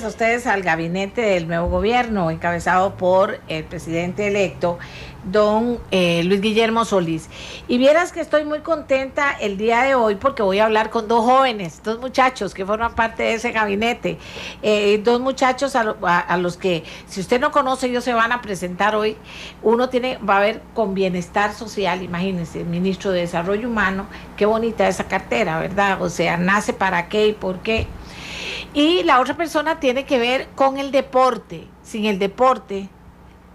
a ustedes al gabinete del nuevo gobierno, encabezado por el presidente electo, don Luis Guillermo Solís. Y vieras que estoy muy contenta el día de hoy porque voy a hablar con dos jóvenes, dos muchachos que forman parte de ese gabinete, dos muchachos a los que, si usted no conoce, ellos se van a presentar hoy. Uno va a ver con bienestar social, imagínense, el ministro de Desarrollo Humano, qué bonita esa cartera, ¿verdad? O sea, nace para qué y por qué. Y la otra persona tiene que ver con el deporte. Sin el deporte,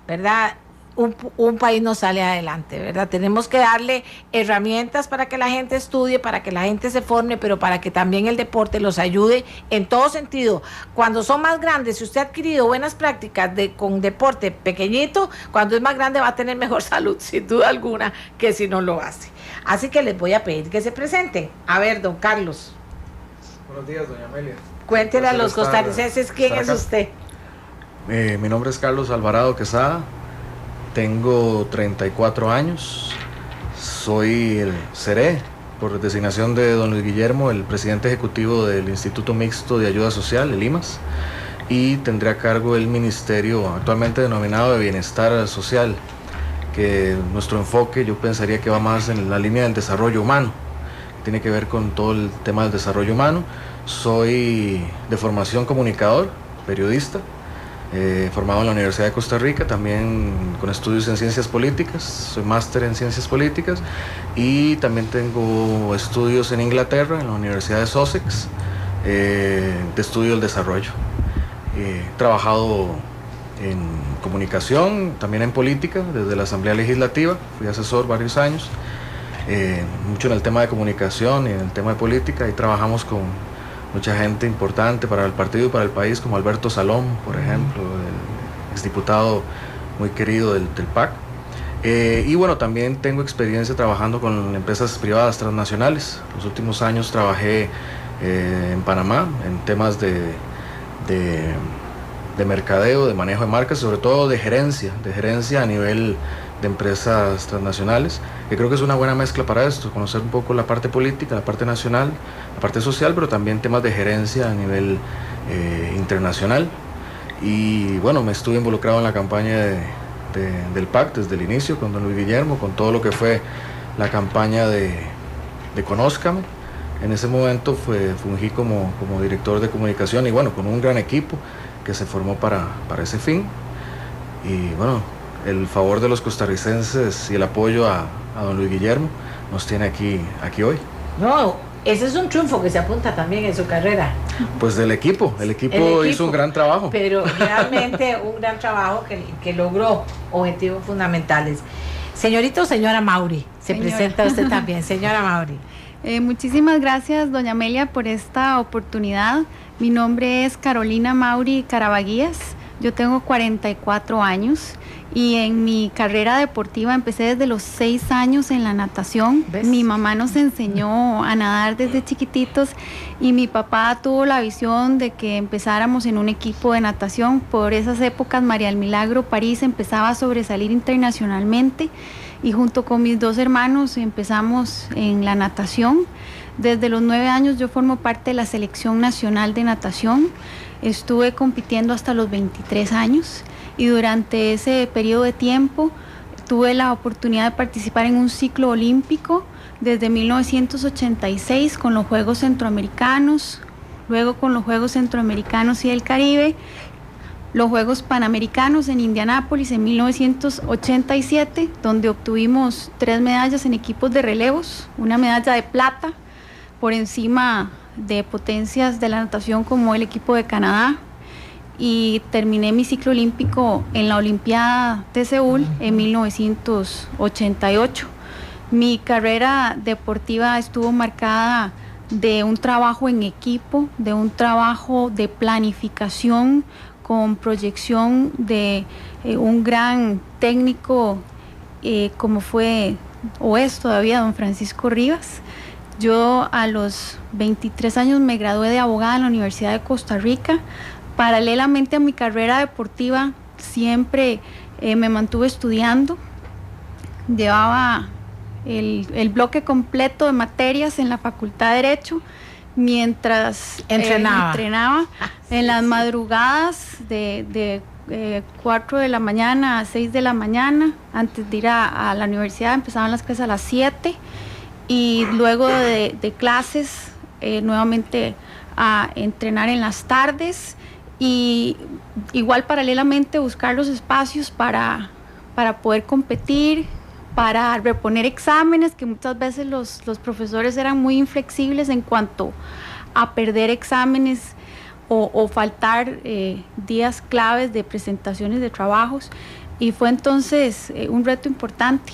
¿verdad?, un país no sale adelante, ¿verdad? Tenemos que darle herramientas para que la gente estudie, para que la gente se forme, pero para que también el deporte los ayude en todo sentido. Cuando son más grandes, si usted ha adquirido buenas prácticas con deporte pequeñito, cuando es más grande va a tener mejor salud, sin duda alguna, que si no lo hace. Así que les voy a pedir que se presenten. A ver, don Carlos. Buenos días, doña Amelia. Cuéntele a los costarricenses quién es usted. Mi nombre es Carlos Alvarado Quesada. Tengo 34 años, seré, por designación de don Luis Guillermo, el presidente ejecutivo del Instituto Mixto de Ayuda Social, el IMAS, y tendré a cargo el ministerio actualmente denominado de Bienestar Social, que nuestro enfoque yo pensaría que va más en la línea del desarrollo humano, tiene que ver con todo el tema del desarrollo humano. Soy de formación comunicador, periodista, formado en la Universidad de Costa Rica, también con estudios en ciencias políticas, soy máster en ciencias políticas, y también tengo estudios en Inglaterra, en la Universidad de Sussex, de estudio del desarrollo. He trabajado en comunicación, también en política, desde la Asamblea Legislativa, fui asesor varios años, mucho en el tema de comunicación y en el tema de política, y trabajamos con mucha gente importante para el partido y para el país, como Alberto Salom, por ejemplo, el exdiputado muy querido del PAC. Y bueno, también tengo experiencia trabajando con empresas privadas transnacionales. Los últimos años trabajé en Panamá en temas de mercadeo, de manejo de marcas, sobre todo de gerencia a nivel de empresas transnacionales, que creo que es una buena mezcla para esto, conocer un poco la parte política, la parte nacional, la parte social, pero también temas de gerencia a nivel internacional. Y bueno, me estuve involucrado en la campaña del PAC desde el inicio, con don Luis Guillermo, con todo lo que fue la campaña de Conózcame. En ese momento fungí como director de comunicación, y bueno, con un gran equipo que se formó para ese fin. Y bueno, el favor de los costarricenses y el apoyo a don Luis Guillermo nos tiene aquí hoy. No, ese es un triunfo que se apunta también en su carrera. Pues el equipo hizo un gran trabajo. Pero realmente un gran trabajo que logró objetivos fundamentales. Señorita o señora Mauri, presenta usted también, señora Mauri. Muchísimas gracias, doña Amelia, por esta oportunidad. Mi nombre es Carolina Mauri Carabaguías, yo tengo 44 años y en mi carrera deportiva empecé desde los 6 años en la natación. ¿Ves? Mi mamá nos enseñó a nadar desde chiquititos y mi papá tuvo la visión de que empezáramos en un equipo de natación. Por esas épocas María del Milagro París empezaba a sobresalir internacionalmente y junto con mis 2 hermanos empezamos en la natación. Desde los 9 años yo formo parte de la selección nacional de natación. Estuve compitiendo hasta los 23 años y durante ese periodo de tiempo tuve la oportunidad de participar en un ciclo olímpico desde 1986 con los Juegos Centroamericanos, luego con los Juegos Centroamericanos y del Caribe, los Juegos Panamericanos en Indianápolis en 1987, donde obtuvimos 3 medallas en equipos de relevos, una medalla de plata por encima de potencias de la natación como el equipo de Canadá, y terminé mi ciclo olímpico en la Olimpiada de Seúl en 1988. Mi carrera deportiva estuvo marcada de un trabajo en equipo, de un trabajo de planificación con proyección de un gran técnico como fue o es todavía don Francisco Rivas. Yo a los 23 años me gradué de abogada en la Universidad de Costa Rica. Paralelamente a mi carrera deportiva siempre me mantuve estudiando. Llevaba el bloque completo de materias en la Facultad de Derecho, mientras entrenaba en las madrugadas de 4 de la mañana a 6 de la mañana. Antes de ir a la universidad empezaban las clases a las 7 y luego de clases nuevamente a entrenar en las tardes y igual paralelamente buscar los espacios para poder competir, para reponer exámenes, que muchas veces los profesores eran muy inflexibles en cuanto a perder exámenes o faltar días claves de presentaciones de trabajos, y fue entonces un reto importante.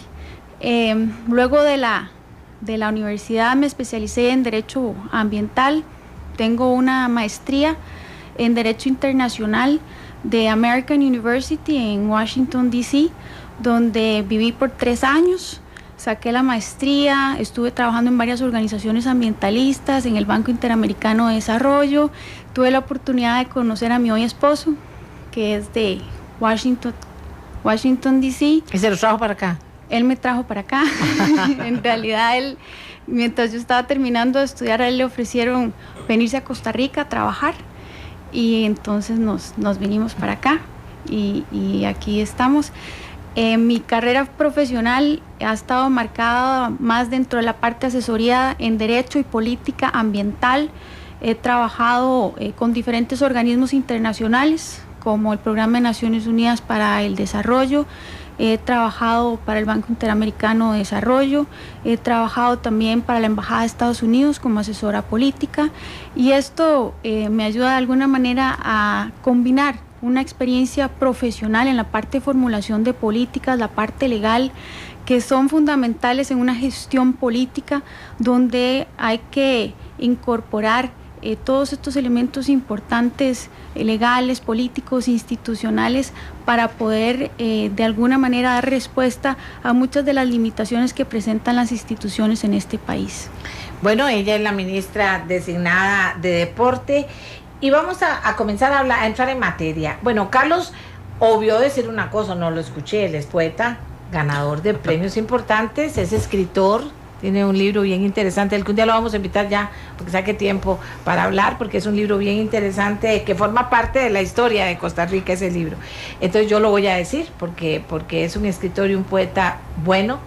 Luego de la universidad me especialicé en Derecho Ambiental, tengo una maestría en Derecho Internacional de American University en Washington, D.C., donde viví por 3 años, saqué la maestría, estuve trabajando en varias organizaciones ambientalistas, en el Banco Interamericano de Desarrollo, tuve la oportunidad de conocer a mi hoy esposo, que es de Washington, D.C. ¿Y se los trajo para acá? Él me trajo para acá. En realidad, mientras yo estaba terminando de estudiar, a él le ofrecieron venirse a Costa Rica a trabajar, y entonces nos vinimos para acá y aquí estamos. Mi carrera profesional ha estado marcada más dentro de la parte de asesoría en derecho y política ambiental. He trabajado con diferentes organismos internacionales, como el Programa de Naciones Unidas para el Desarrollo. He trabajado para el Banco Interamericano de Desarrollo, he trabajado también para la Embajada de Estados Unidos como asesora política, y esto me ayuda de alguna manera a combinar una experiencia profesional en la parte de formulación de políticas, la parte legal, que son fundamentales en una gestión política donde hay que incorporar todos estos elementos importantes, legales, políticos, institucionales, para poder de alguna manera dar respuesta a muchas de las limitaciones que presentan las instituciones en este país. Bueno, ella es la ministra designada de Deporte. Y vamos a comenzar a entrar en materia. Bueno, Carlos obvió decir una cosa, no lo escuché, él es poeta, ganador de premios importantes, es escritor, tiene un libro bien interesante, el que un día lo vamos a invitar ya, porque saque tiempo para hablar, porque es un libro bien interesante, que forma parte de la historia de Costa Rica, ese libro. Entonces yo lo voy a decir, porque es un escritor y un poeta bueno,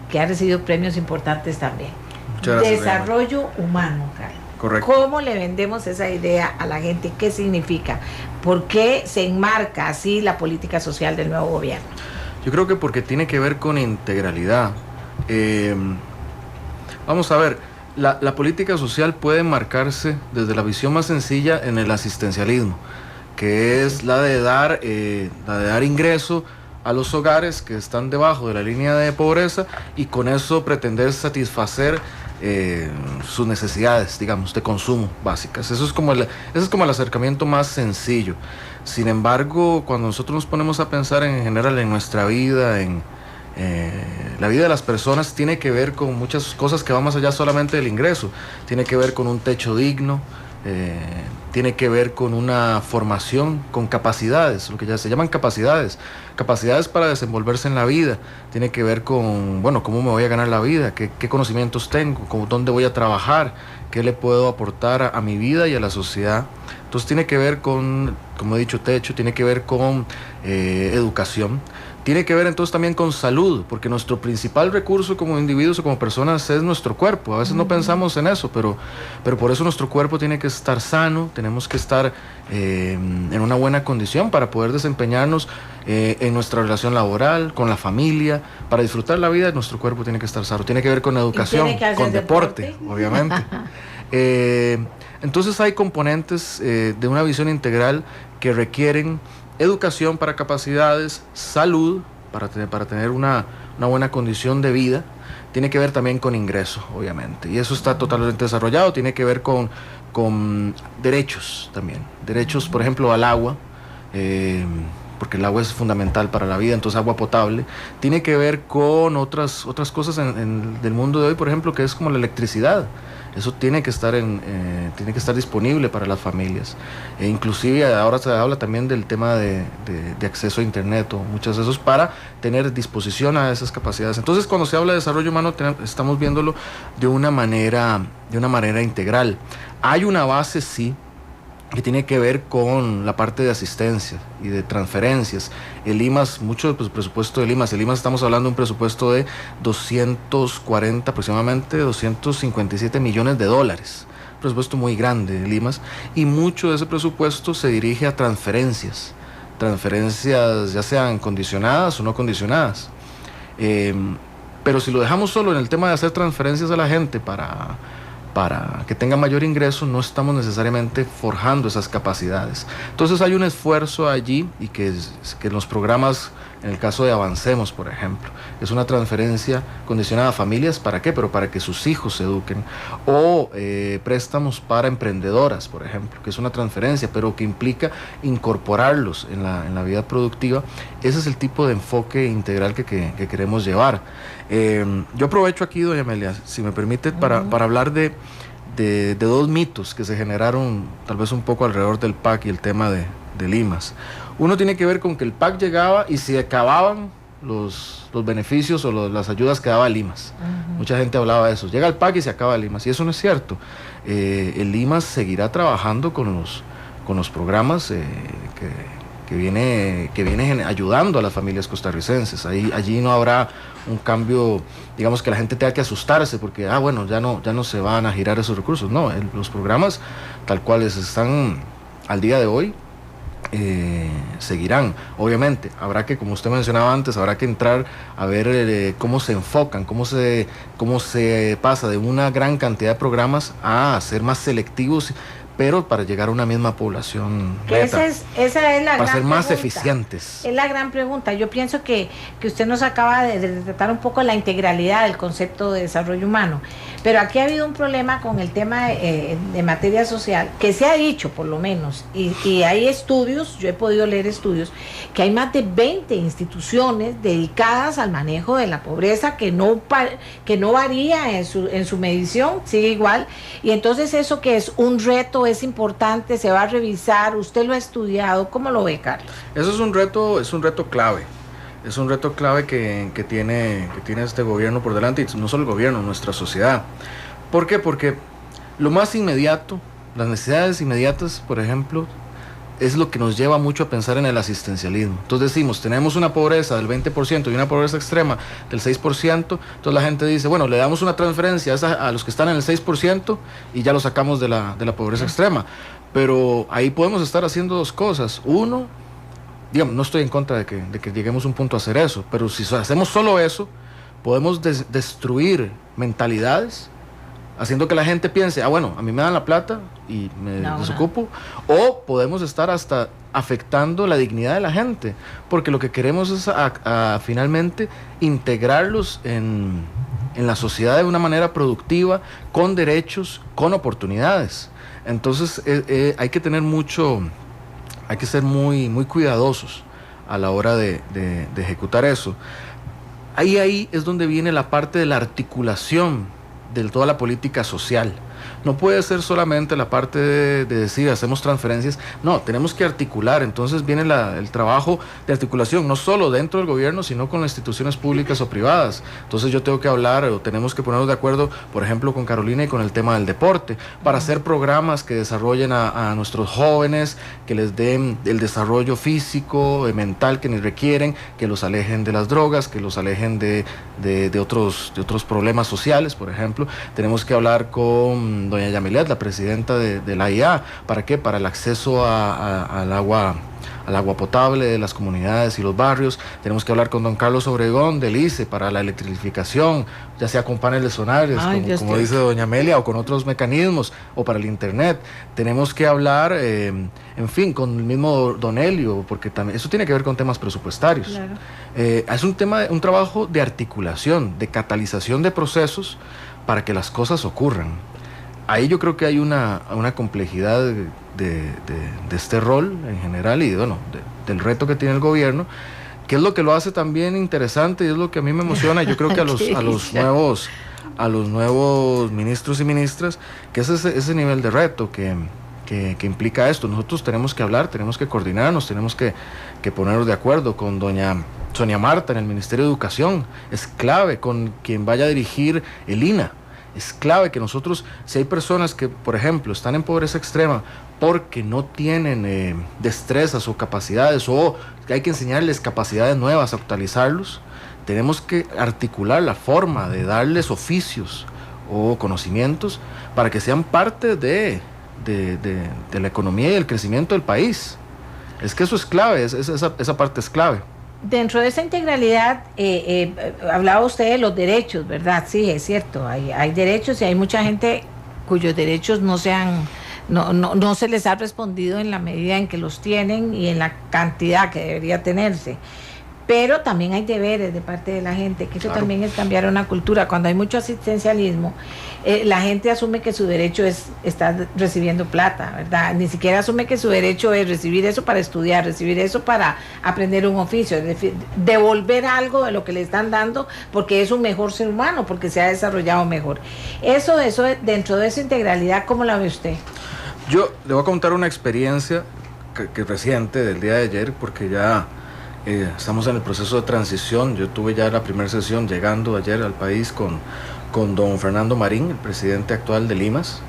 que ha recibido premios importantes también. Gracias, Desarrollo humano, Carlos. Correcto. ¿Cómo le vendemos esa idea a la gente? ¿Qué significa? ¿Por qué se enmarca así la política social del nuevo gobierno? Yo creo que porque tiene que ver con integralidad. Vamos a ver, la política social puede enmarcarse desde la visión más sencilla en el asistencialismo, que es la de dar ingreso a los hogares que están debajo de la línea de pobreza, y con eso pretender satisfacer sus necesidades, digamos, de consumo básicas. Eso es como el acercamiento más sencillo. Sin embargo, cuando nosotros nos ponemos a pensar en general en nuestra vida, en la vida de las personas, tiene que ver con muchas cosas que van más allá solamente del ingreso. Tiene que ver con un techo digno, tiene que ver con una formación, con capacidades, lo que ya se llaman capacidades para desenvolverse en la vida. Tiene que ver con, bueno, cómo me voy a ganar la vida, qué conocimientos tengo, dónde voy a trabajar, qué le puedo aportar a mi vida y a la sociedad. Entonces tiene que ver con, como he dicho, techo, tiene que ver con educación. Tiene que ver entonces también con salud, porque nuestro principal recurso como individuos o como personas es nuestro cuerpo. A veces no pensamos en eso, pero por eso nuestro cuerpo tiene que estar sano, tenemos que estar en una buena condición para poder desempeñarnos en nuestra relación laboral, con la familia. Para disfrutar la vida, nuestro cuerpo tiene que estar sano. Tiene que ver con educación, con deporte, obviamente. Entonces hay componentes de una visión integral que requieren educación para capacidades, salud para tener una buena condición de vida. Tiene que ver también con ingreso, obviamente, y eso está totalmente desarrollado. Tiene que ver con derechos también, derechos, por ejemplo, al agua, porque el agua es fundamental para la vida, entonces agua potable. Tiene que ver con otras cosas del mundo de hoy, por ejemplo, que es como la electricidad. Eso tiene que estar disponible para las familias. Inclusive ahora se habla también del tema de acceso a internet o muchos de esos para tener disposición a esas capacidades. Entonces, cuando se habla de desarrollo humano, estamos viéndolo de una manera integral. Hay una base, sí, que tiene que ver con la parte de asistencia y de transferencias. El IMAS, mucho del presupuesto del IMAS, estamos hablando de un presupuesto de 240, aproximadamente 257 millones de dólares, presupuesto muy grande del IMAS, y mucho de ese presupuesto se dirige a transferencias ya sean condicionadas o no condicionadas. Pero si lo dejamos solo en el tema de hacer transferencias a la gente para que tenga mayor ingreso, no estamos necesariamente forjando esas capacidades. Entonces hay un esfuerzo allí, y que en los programas, en el caso de Avancemos, por ejemplo, es una transferencia condicionada a familias. ¿Para qué? Pero para que sus hijos se eduquen. O préstamos para emprendedoras, por ejemplo, que es una transferencia, pero que implica incorporarlos en la vida productiva. Ese es el tipo de enfoque integral que queremos llevar. Yo aprovecho aquí, doña Amelia, si me permite, para hablar de dos mitos que se generaron tal vez un poco alrededor del PAC y el tema del IMAS. Uno tiene que ver con que el PAC llegaba y se acababan los beneficios o las ayudas que daba el IMAS. Mucha gente hablaba de eso. Llega el PAC y se acaba el IMAS, y eso no es cierto. El IMAS seguirá trabajando con los programas que viene ayudando a las familias costarricenses. Allí no habrá un cambio, digamos, que la gente tenga que asustarse porque ya no se van a girar esos recursos. No, los programas tal cuales están al día de hoy seguirán. Obviamente habrá que, como usted mencionaba antes, habrá que entrar a ver cómo se enfocan, cómo se pasa de una gran cantidad de programas a ser más selectivos, pero para llegar a una misma población meta, esa es la para gran ser más pregunta. Eficientes. Es la gran pregunta. Yo pienso que usted nos acaba de tratar un poco la integralidad del concepto de desarrollo humano, pero aquí ha habido un problema con el tema de materia social, que se ha dicho por lo menos, y hay estudios, yo he podido leer estudios, que hay más de 20 instituciones dedicadas al manejo de la pobreza, que no varía en su medición, sigue igual, y entonces eso que es un reto, es importante, se va a revisar, usted lo ha estudiado, ¿cómo lo ve, Carlos? Eso es un reto clave. Es un reto clave que tiene este gobierno por delante, y no solo el gobierno, nuestra sociedad. ¿Por qué? Porque lo más inmediato, las necesidades inmediatas, por ejemplo, es lo que nos lleva mucho a pensar en el asistencialismo. Entonces decimos, tenemos una pobreza del 20% y una pobreza extrema del 6%, entonces la gente dice, bueno, le damos una transferencia a los que están en el 6% y ya lo sacamos de la pobreza extrema. Pero ahí podemos estar haciendo dos cosas. Uno, digamos, no estoy en contra de que lleguemos a un punto a hacer eso, pero si hacemos solo eso, podemos destruir mentalidades, haciendo que la gente piense, bueno, a mí me dan la plata y me desocupo, o podemos estar hasta afectando la dignidad de la gente, porque lo que queremos es finalmente integrarlos en la sociedad de una manera productiva, con derechos, con oportunidades. Entonces hay que tener hay que ser muy, muy cuidadosos a la hora de ejecutar eso. Ahí es donde viene la parte de la articulación de toda la política social. No puede ser solamente la parte de decir hacemos transferencias, no, tenemos que articular. Entonces viene el trabajo de articulación, no solo dentro del gobierno, sino con las instituciones públicas o privadas. Entonces yo tengo que hablar, o tenemos que ponernos de acuerdo, por ejemplo, con Carolina y con el tema del deporte, para hacer programas que desarrollen a nuestros jóvenes, que les den el desarrollo físico, mental que requieren, que los alejen de las drogas, que los alejen de otros problemas sociales, por ejemplo. Tenemos que hablar con doña Yamilet, la presidenta de la IA. ¿Para qué? Para el acceso al agua potable de las comunidades y los barrios. Tenemos que hablar con don Carlos Obregón del ICE para la electrificación, ya sea con paneles solares, como dice doña Amelia, o con otros mecanismos, o para el internet. Tenemos que hablar, en fin, con el mismo don Helio, porque también eso tiene que ver con temas presupuestarios. Claro. Es un trabajo de articulación, de catalización de procesos para que las cosas ocurran. Ahí yo creo que hay una complejidad de este rol en general, y del reto que tiene el gobierno, que es lo que lo hace también interesante, y es lo que a mí me emociona. Yo creo que a los a los nuevos ministros y ministras, que es ese nivel de reto que implica esto. Nosotros tenemos que hablar, tenemos que coordinarnos, tenemos que ponernos de acuerdo con doña Sonia Marta en el Ministerio de Educación. Es clave con quien vaya a dirigir el INAH. Es clave que nosotros, si hay personas que, por ejemplo, están en pobreza extrema porque no tienen destrezas o capacidades, o que hay que enseñarles capacidades nuevas, actualizarlos, tenemos que articular la forma de darles oficios o conocimientos para que sean parte de la economía y el crecimiento del país. Es que eso es clave, esa parte es clave. Dentro de esa integralidad, hablaba usted de los derechos, ¿verdad? Sí, es cierto, hay derechos y hay mucha gente cuyos derechos no se les ha respondido en la medida en que los tienen y en la cantidad que debería tenerse. Pero también hay deberes de parte de la gente, que eso claro. También es cambiar una cultura. Cuando hay mucho asistencialismo, la gente asume que su derecho es estar recibiendo plata, ¿verdad? Ni siquiera asume que su derecho es recibir eso para estudiar, recibir eso para aprender un oficio, es decir, devolver algo de lo que le están dando porque es un mejor ser humano, porque se ha desarrollado mejor. Eso dentro de esa integralidad, ¿cómo la ve usted? Yo le voy a contar una experiencia que reciente del día de ayer, porque ya... estamos en el proceso de transición. Yo tuve ya la primera sesión llegando ayer al país con don Fernando Marín, el presidente actual de Limas,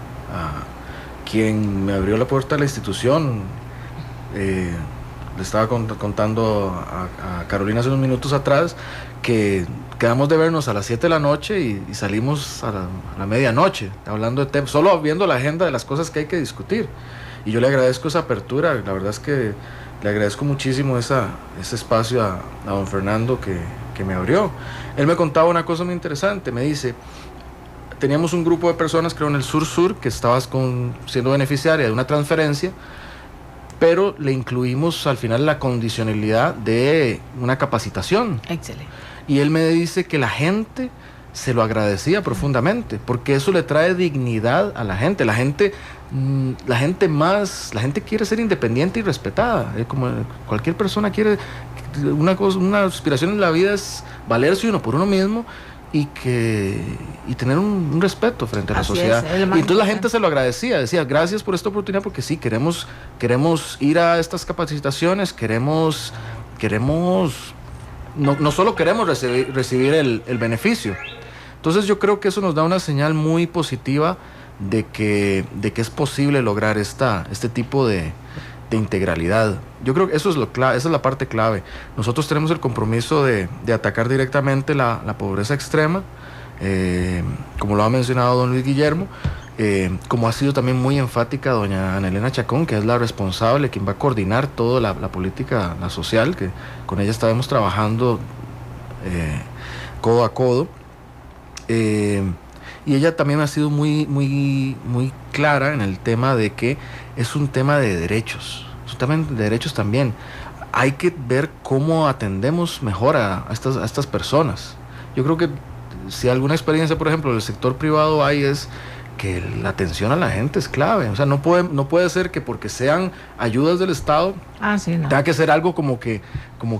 quien me abrió la puerta a la institución. Le estaba contando a Carolina hace unos minutos atrás que quedamos de vernos a las 7 de la noche y salimos a la medianoche, hablando de temas, solo viendo la agenda de las cosas que hay que discutir. Y yo le agradezco esa apertura, la verdad es que le agradezco muchísimo ese espacio a don Fernando que me abrió. Él me contaba una cosa muy interesante, me dice, teníamos un grupo de personas, creo en el sur, que estaba siendo beneficiaria de una transferencia, pero le incluimos al final la condicionalidad de una capacitación. Excelente. Y él me dice que la gente se lo agradecía profundamente, porque eso le trae dignidad a la gente. La gente quiere ser independiente y respetada, como cualquier persona quiere. Una aspiración en la vida es valerse uno por uno mismo y tener un respeto frente a la sociedad. Y entonces la gente se lo agradecía, decía gracias por esta oportunidad, porque sí, queremos ir a estas capacitaciones, queremos no solo queremos recibir el beneficio. Entonces yo creo que eso nos da una señal muy positiva de que es posible lograr este tipo de integralidad. Yo creo que eso es esa es la parte clave. Nosotros tenemos el compromiso de atacar directamente la pobreza extrema, como lo ha mencionado don Luis Guillermo, como ha sido también muy enfática doña Ana Elena Chacón, que es la responsable, quien va a coordinar toda la política social, que con ella estaremos trabajando codo a codo. Y ella también ha sido muy, muy, muy clara en el tema de que es un tema de derechos. Es un tema de derechos también. Hay que ver cómo atendemos mejor a estas personas. Yo creo que si alguna experiencia, por ejemplo, del sector privado hay, es que la atención a la gente es clave. O sea, no puede ser que porque sean ayudas del Estado tenga que ser algo como que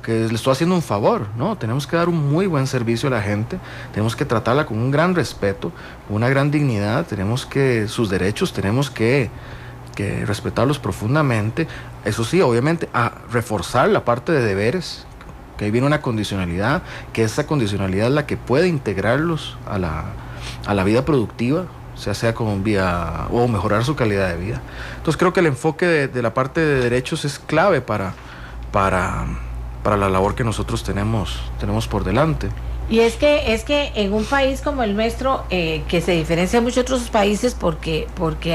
le estoy haciendo un favor, ¿no? Tenemos que dar un muy buen servicio a la gente, tenemos que tratarla con un gran respeto, con una gran dignidad, sus derechos tenemos que respetarlos profundamente. Eso sí, obviamente, a reforzar la parte de deberes, que ahí viene una condicionalidad, que esa condicionalidad es la que puede integrarlos a la vida productiva, sea con vía o mejorar su calidad de vida. Entonces creo que el enfoque de la parte de derechos es clave para la labor que nosotros tenemos por delante. Y es que en un país como el nuestro, que se diferencia de muchos otros países porque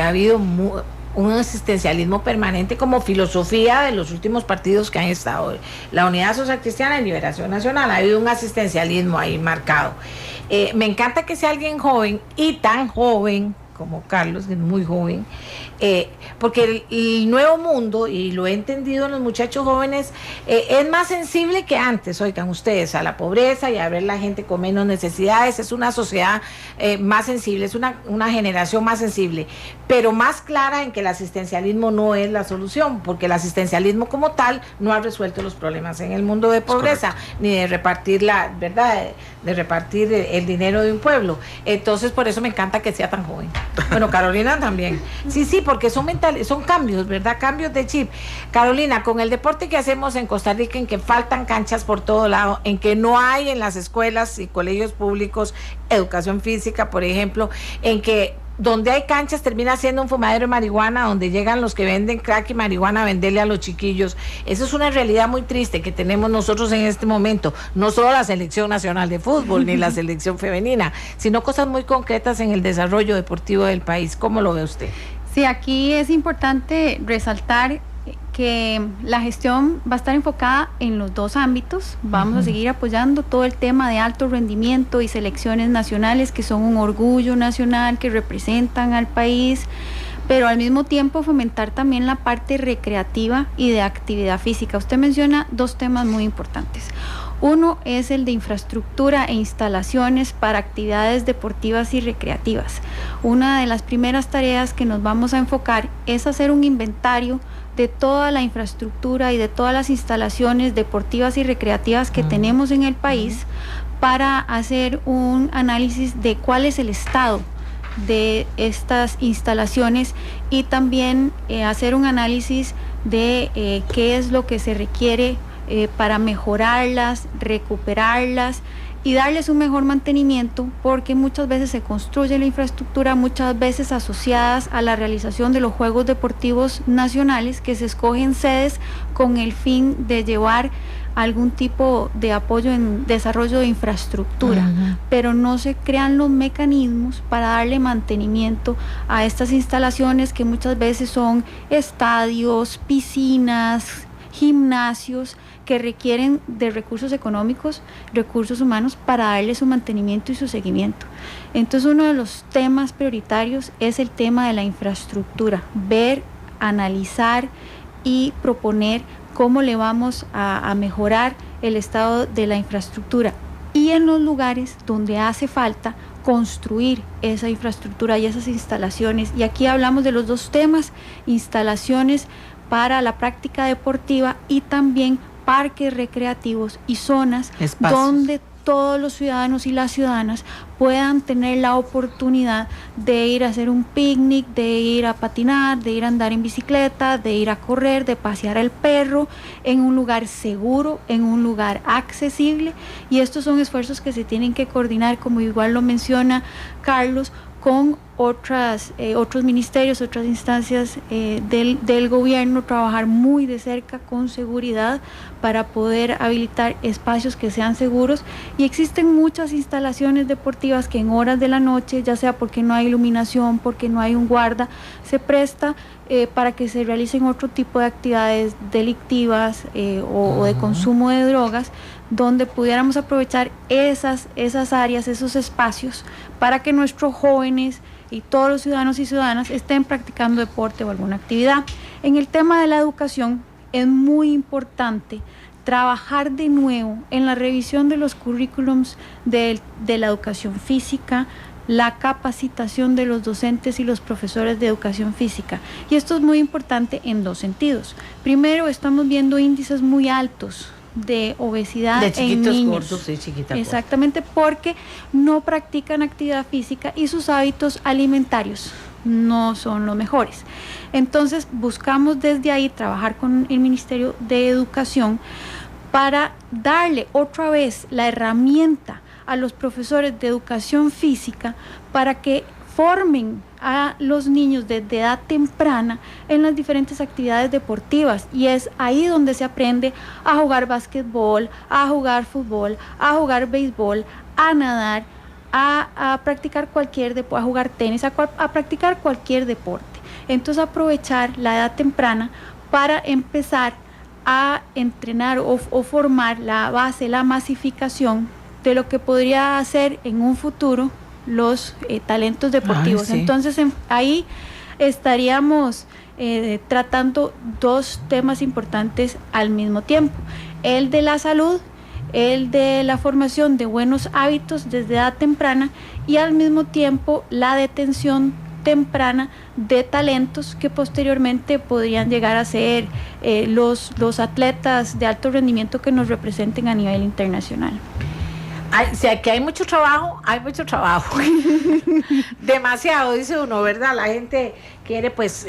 ha habido un asistencialismo permanente como filosofía de los últimos partidos que han estado, la Unidad Social Cristiana y Liberación Nacional, ha habido un asistencialismo ahí marcado. Me encanta que sea alguien joven y tan joven como Carlos, que es muy joven, porque el nuevo mundo, y lo he entendido en los muchachos jóvenes, es más sensible que antes, oigan ustedes, a la pobreza y a ver la gente con menos necesidades. Es una sociedad más sensible, es una generación más sensible, pero más clara en que el asistencialismo no es la solución, porque el asistencialismo como tal no ha resuelto los problemas en el mundo de pobreza, ni de repartir la verdad, de repartir el dinero de un pueblo. Entonces, por eso me encanta que sea tan joven. Bueno, Carolina también. Sí, porque son cambios, ¿verdad? Cambios de chip. Carolina, con el deporte que hacemos en Costa Rica, en que faltan canchas por todo lado, en que no hay en las escuelas y colegios públicos educación física, por ejemplo, en que donde hay canchas termina siendo un fumadero de marihuana, donde llegan los que venden crack y marihuana a venderle a los chiquillos. Esa es una realidad muy triste que tenemos nosotros en este momento, no solo la selección nacional de fútbol ni la selección femenina, sino cosas muy concretas en el desarrollo deportivo del país. ¿Cómo lo ve usted? Sí, aquí es importante resaltar que la gestión va a estar enfocada en los dos ámbitos. Vamos a seguir apoyando todo el tema de alto rendimiento y selecciones nacionales que son un orgullo nacional, que representan al país, pero al mismo tiempo fomentar también la parte recreativa y de actividad física. Usted menciona dos temas muy importantes. Uno es el de infraestructura e instalaciones para actividades deportivas y recreativas. Una de las primeras tareas que nos vamos a enfocar es hacer un inventario de toda la infraestructura y de todas las instalaciones deportivas y recreativas que tenemos en el país, para hacer un análisis de cuál es el estado de estas instalaciones y también hacer un análisis de qué es lo que se requiere para mejorarlas, recuperarlas y darles un mejor mantenimiento, porque muchas veces se construye la infraestructura, muchas veces asociadas a la realización de los Juegos Deportivos Nacionales, que se escogen sedes con el fin de llevar algún tipo de apoyo en desarrollo de infraestructura, pero no se crean los mecanismos para darle mantenimiento a estas instalaciones, que muchas veces son estadios, piscinas, gimnasios, que requieren de recursos económicos, recursos humanos, para darle su mantenimiento y su seguimiento. Entonces, uno de los temas prioritarios es el tema de la infraestructura, ver, analizar y proponer cómo le vamos a mejorar el estado de la infraestructura, y en los lugares donde hace falta construir esa infraestructura y esas instalaciones. Y aquí hablamos de los dos temas: instalaciones para la práctica deportiva y también parques recreativos y zonas donde todos los ciudadanos y las ciudadanas puedan tener la oportunidad de ir a hacer un picnic, de ir a patinar, de ir a andar en bicicleta, de ir a correr, de pasear al perro en un lugar seguro, en un lugar accesible. Y estos son esfuerzos que se tienen que coordinar, como igual lo menciona Carlos, con otros ministerios, otras instancias del gobierno, trabajar muy de cerca con seguridad para poder habilitar espacios que sean seguros. Y existen muchas instalaciones deportivas que en horas de la noche, ya sea porque no hay iluminación, porque no hay un guarda, se presta para que se realicen otro tipo de actividades delictivas o de consumo de drogas, donde pudiéramos aprovechar esas áreas, esos espacios, para que nuestros jóvenes y todos los ciudadanos y ciudadanas estén practicando deporte o alguna actividad. En el tema de la educación es muy importante trabajar de nuevo en la revisión de los currículums de la educación física, la capacitación de los docentes y los profesores de educación física. Y esto es muy importante en dos sentidos. Primero, estamos viendo índices muy altos de obesidad de chiquitos, en niños. gordos y chiquitas. Exactamente, porque no practican actividad física y sus hábitos alimentarios no son los mejores. Entonces, buscamos desde ahí trabajar con el Ministerio de Educación para darle otra vez la herramienta a los profesores de educación física para que formen a los niños desde edad temprana en las diferentes actividades deportivas. Y es ahí donde se aprende a jugar básquetbol, a jugar fútbol, a jugar béisbol, a nadar, a practicar cualquier deporte, a jugar tenis, a practicar cualquier deporte. Entonces, aprovechar la edad temprana para empezar a entrenar o formar la base, la masificación de lo que podría hacer en un futuro los talentos deportivos. Ay, sí. Entonces ahí estaríamos tratando dos temas importantes al mismo tiempo: el de la salud, el de la formación de buenos hábitos desde edad temprana, y al mismo tiempo la detención temprana de talentos que posteriormente podrían llegar a ser los atletas de alto rendimiento que nos representen a nivel internacional. Si aquí hay mucho trabajo, demasiado, dice uno, ¿verdad? La gente quiere pues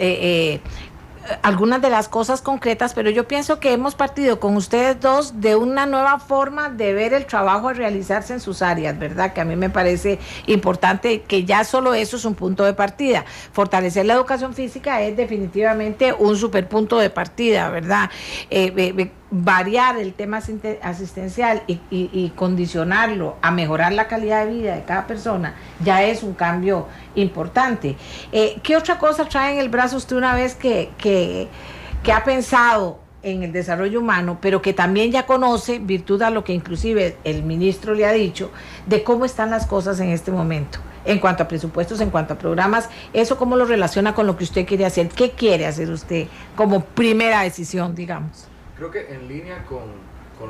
algunas de las cosas concretas, pero yo pienso que hemos partido con ustedes dos de una nueva forma de ver el trabajo a realizarse en sus áreas, ¿verdad? Que a mí me parece importante, que ya solo eso es un punto de partida. Fortalecer la educación física es definitivamente un super punto de partida, ¿verdad? Variar el tema asistencial y condicionarlo a mejorar la calidad de vida de cada persona ya es un cambio importante. ¿Qué otra cosa trae en el brazo usted una vez que ha pensado en el desarrollo humano, pero que también ya conoce, virtud a lo que inclusive el ministro le ha dicho, de cómo están las cosas en este momento? En cuanto a presupuestos, en cuanto a programas, ¿eso cómo lo relaciona con lo que usted quiere hacer? ¿Qué quiere hacer usted como primera decisión, digamos? Creo que en línea con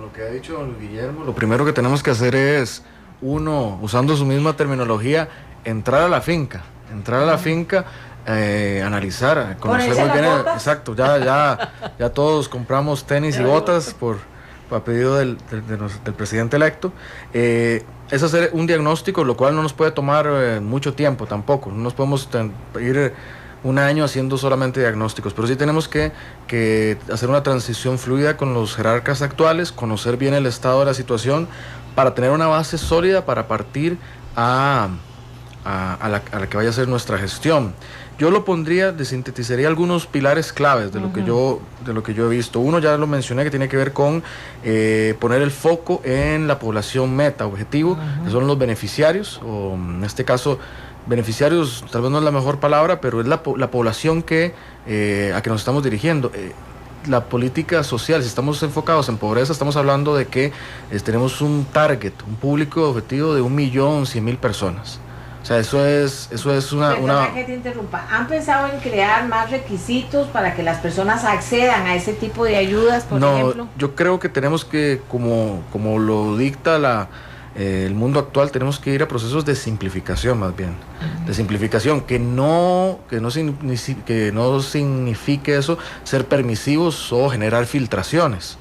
lo que ha dicho don Guillermo, lo primero que tenemos que hacer es, uno, usando su misma terminología, entrar a la finca, analizar, conocer muy bien, exacto, ya todos compramos tenis y botas a pedido del presidente electo. Es hacer un diagnóstico, lo cual no nos puede tomar mucho tiempo tampoco, no nos podemos ir un año haciendo solamente diagnósticos, pero sí tenemos que hacer una transición fluida con los jerarcas actuales, conocer bien el estado de la situación para tener una base sólida para partir a la que vaya a ser nuestra gestión. Yo lo pondría, sintetizaría algunos pilares claves de lo que yo he visto. Uno, ya lo mencioné, que tiene que ver con poner el foco en la población meta, objetivo, que son los beneficiarios, o en este caso beneficiarios tal vez no es la mejor palabra, pero es la población a que nos estamos dirigiendo. La política social, si estamos enfocados en pobreza, estamos hablando de que tenemos un target, un público objetivo de 1.100.000 personas. O sea, eso es una... que te interrumpa. ¿Han pensado en crear más requisitos para que las personas accedan a ese tipo de ayudas, por ejemplo? Yo creo que tenemos que, como lo dicta el mundo actual, tenemos que ir a procesos de simplificación, más bien, de simplificación, que no signifique eso ser permisivos o generar filtraciones,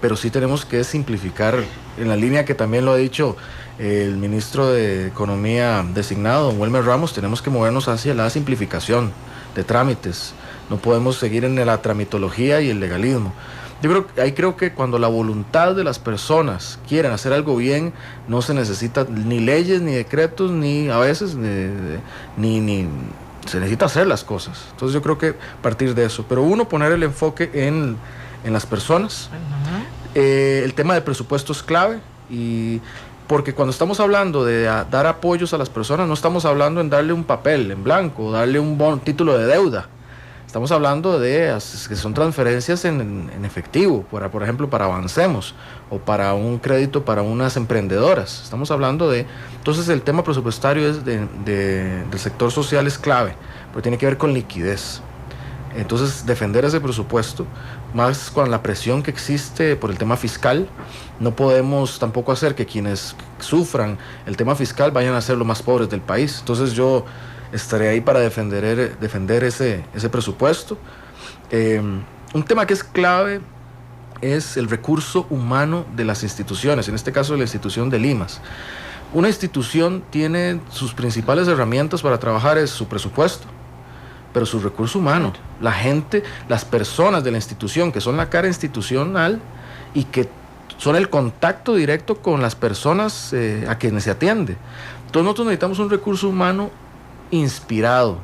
pero sí tenemos que simplificar, en la línea que también lo ha dicho el ministro de Economía designado, don Wilmer Ramos. Tenemos que movernos hacia la simplificación de trámites, no podemos seguir en la tramitología y el legalismo. Creo que cuando la voluntad de las personas quieren hacer algo bien, no se necesita ni leyes, ni decretos, ni a veces ni se necesita hacer las cosas. Entonces yo creo que partir de eso, pero uno, poner el enfoque en las personas. El tema de presupuesto es clave, porque cuando estamos hablando de dar apoyos a las personas, no estamos hablando en darle un papel en blanco, darle un título de deuda. Estamos hablando de que son transferencias en efectivo, por ejemplo, para Avancemos, o para un crédito para unas emprendedoras. Estamos hablando de... Entonces el tema presupuestario del sector social es clave, porque tiene que ver con liquidez. Entonces, defender ese presupuesto, más con la presión que existe por el tema fiscal, no podemos tampoco hacer que quienes sufran el tema fiscal vayan a ser los más pobres del país. Entonces yo estaré ahí para defender ese presupuesto. Un tema que es clave es el recurso humano de las instituciones, en este caso de la institución de Limas. Una institución tiene sus principales herramientas para trabajar, es su presupuesto, pero su recurso humano, la gente, las personas de la institución, que son la cara institucional y que son el contacto directo con las personas a quienes se atiende. Entonces nosotros necesitamos un recurso humano inspirado,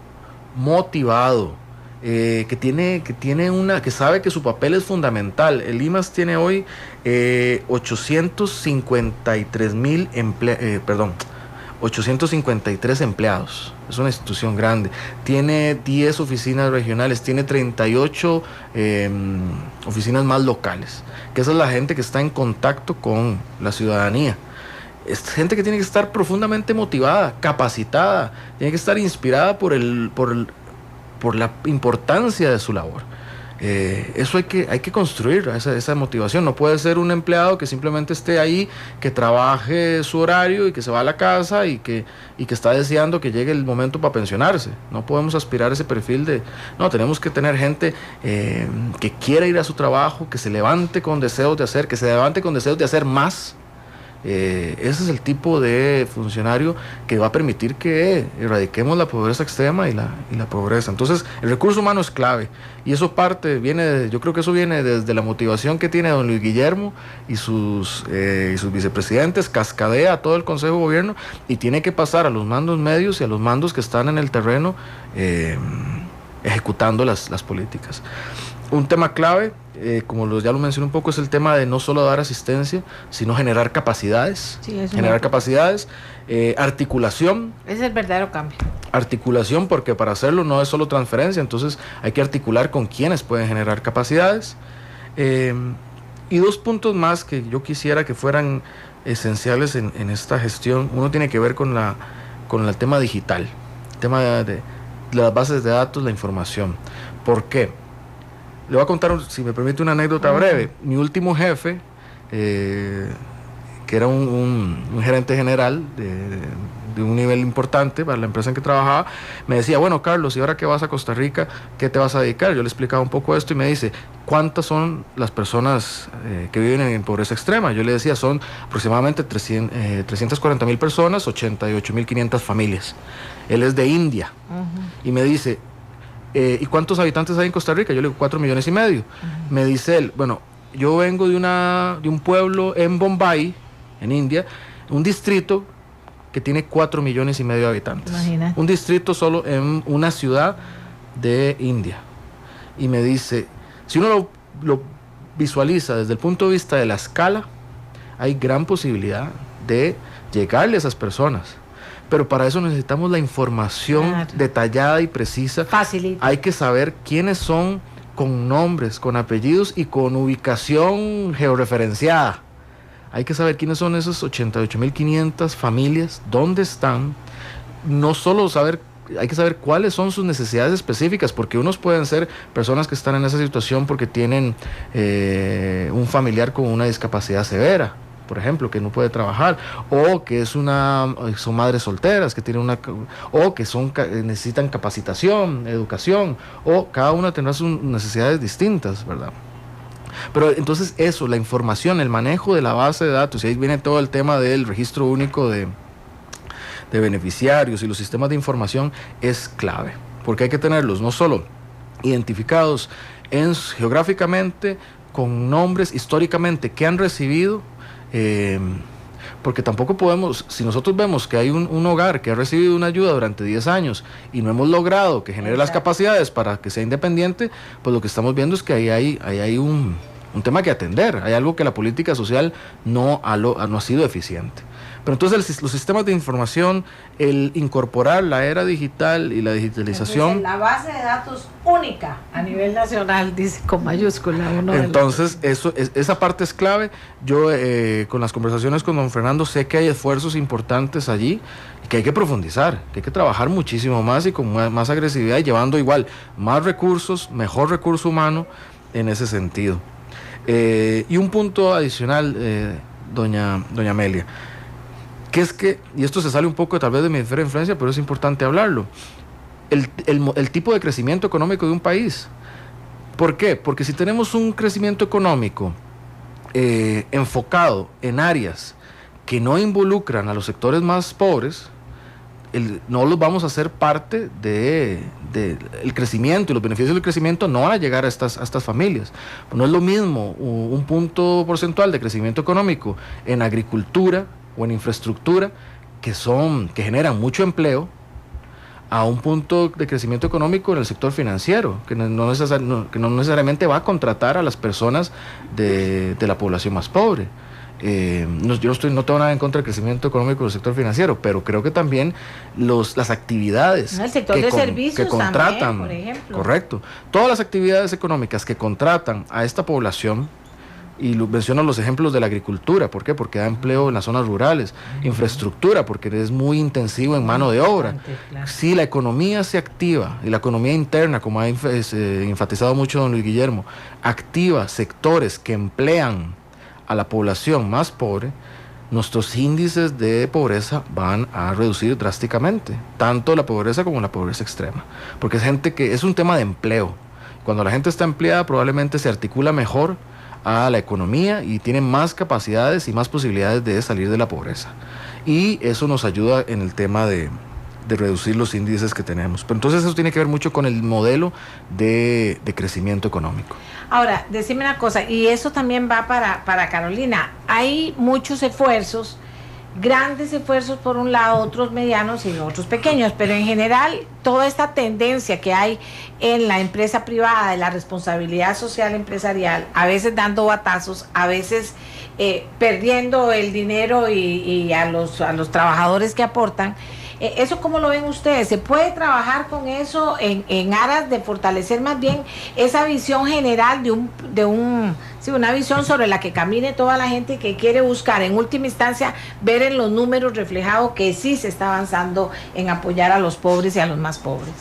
motivado, que sabe que su papel es fundamental. El IMAS tiene hoy 853 empleados. Es una institución grande. Tiene 10 oficinas regionales, tiene 38 oficinas más locales, que esa es la gente que está en contacto con la ciudadanía. Es gente que tiene que estar profundamente motivada, capacitada, tiene que estar inspirada por por la importancia de su labor. Eso hay que construir esa motivación. No puede ser un empleado que simplemente esté ahí, que trabaje su horario y que se va a la casa y que está deseando que llegue el momento para pensionarse. No podemos aspirar a ese perfil no, tenemos que tener gente que quiera ir a su trabajo, que se levante con deseos de hacer más. Ese es el tipo de funcionario que va a permitir que erradiquemos la pobreza extrema y la pobreza. Entonces, el recurso humano es clave, y eso yo creo que eso viene desde la motivación que tiene don Luis Guillermo y sus vicepresidentes, cascadea a todo el Consejo de Gobierno y tiene que pasar a los mandos medios y a los mandos que están en el terreno ejecutando las políticas. Un tema clave, ya lo mencioné un poco, es el tema de no solo dar asistencia, sino generar capacidades. Sí, Articulación. Ese es el verdadero cambio. Articulación, porque para hacerlo no es solo transferencia, entonces hay que articular con quienes pueden generar capacidades. Y 2 puntos más que yo quisiera que fueran esenciales en esta gestión. Uno tiene que ver con el tema digital, el tema de las bases de datos, la información. ¿Por qué? Le voy a contar, si me permite, una anécdota breve. Mi último jefe, que era un gerente general de un nivel importante para la empresa en que trabajaba, me decía, bueno, Carlos, y ahora que vas a Costa Rica, ¿qué te vas a dedicar? Yo le explicaba un poco esto y me dice, ¿cuántas son las personas que viven en pobreza extrema? Yo le decía, son aproximadamente 340,000 personas, 88,500 familias. Él es de India. Y me dice, ¿y cuántos habitantes hay en Costa Rica? Yo le digo 4,5 millones. Me dice él, bueno, yo vengo de un pueblo en Bombay, en India, un distrito que tiene 4,5 millones de habitantes. Imagínate. Un distrito solo en una ciudad de India. Y me dice, si uno lo visualiza desde el punto de vista de la escala, hay gran posibilidad de llegarle a esas personas. Pero para eso necesitamos la información detallada y precisa. Facilita. Hay que saber quiénes son, con nombres, con apellidos y con ubicación georreferenciada. Hay que saber quiénes son esas 88,500 familias, dónde están. No solo saber, hay que saber cuáles son sus necesidades específicas, porque unos pueden ser personas que están en esa situación porque tienen un familiar con una discapacidad severa, por ejemplo, que no puede trabajar, o que son madres solteras que tienen o que necesitan capacitación, educación, o cada una tendrá sus necesidades distintas, ¿verdad? Pero entonces eso, la información, el manejo de la base de datos, y ahí viene todo el tema del registro único de beneficiarios y los sistemas de información, es clave, porque hay que tenerlos no solo identificados geográficamente, con nombres históricamente que han recibido, porque tampoco podemos, si nosotros vemos que hay un hogar que ha recibido una ayuda durante 10 años y no hemos logrado que genere las capacidades para que sea independiente, pues lo que estamos viendo es que ahí hay un tema que atender, hay algo que la política social no ha sido eficiente. Pero entonces los sistemas de información, el incorporar la era digital y la digitalización. Entonces, la base de datos única a nivel nacional, dice con mayúscula. Entonces, esa parte es clave. Yo con las conversaciones con don Fernando sé que hay esfuerzos importantes allí, que hay que profundizar, que hay que trabajar muchísimo más y con más agresividad, y llevando igual más recursos, mejor recurso humano en ese sentido. Y un punto adicional, doña Amelia, que es que, y esto se sale un poco tal vez de mi esfera de influencia, pero es importante hablarlo, el tipo de crecimiento económico de un país. ¿Por qué? Porque si tenemos un crecimiento económico enfocado en áreas que no involucran a los sectores más pobres, no los vamos a hacer parte del crecimiento, y los beneficios del crecimiento no van a llegar a estas familias. No es lo mismo un punto porcentual de crecimiento económico en agricultura o en infraestructura, que generan mucho empleo, a un punto de crecimiento económico en el sector financiero, que no necesariamente va a contratar a las personas de la población más pobre. Yo no tengo nada en contra del crecimiento económico del sector financiero, pero creo que también las actividades el sector de servicios que contratan, también, por ejemplo. correcto, todas las actividades económicas que contratan a esta población Y menciono los ejemplos de la agricultura. ¿Por qué? Porque da empleo en las zonas rurales. Infraestructura, porque es muy intensivo en mano de obra. Claro. Si la economía se activa, y la economía interna, como ha enfatizado mucho don Luis Guillermo, activa sectores que emplean a la población más pobre, nuestros índices de pobreza van a reducir drásticamente, tanto la pobreza como la pobreza extrema, porque es gente que es un tema de empleo. Cuando la gente está empleada, probablemente se articula mejor a la economía y tiene más capacidades y más posibilidades de salir de la pobreza. Y eso nos ayuda en el tema de reducir los índices que tenemos. Pero entonces eso tiene que ver mucho con el modelo de crecimiento económico. Ahora, decime una cosa, y eso también va para Carolina. Hay muchos esfuerzos, grandes esfuerzos por un lado, otros medianos y otros pequeños, pero en general toda esta tendencia que hay en la empresa privada de la responsabilidad social empresarial, a veces dando batazos, a veces perdiendo el dinero y a los trabajadores que aportan. ¿Eso cómo lo ven ustedes? ¿Se puede trabajar con eso en aras de fortalecer más bien esa visión general sí, una visión sobre la que camine toda la gente que quiere buscar, en última instancia, ver en los números reflejados que sí se está avanzando en apoyar a los pobres y a los más pobres?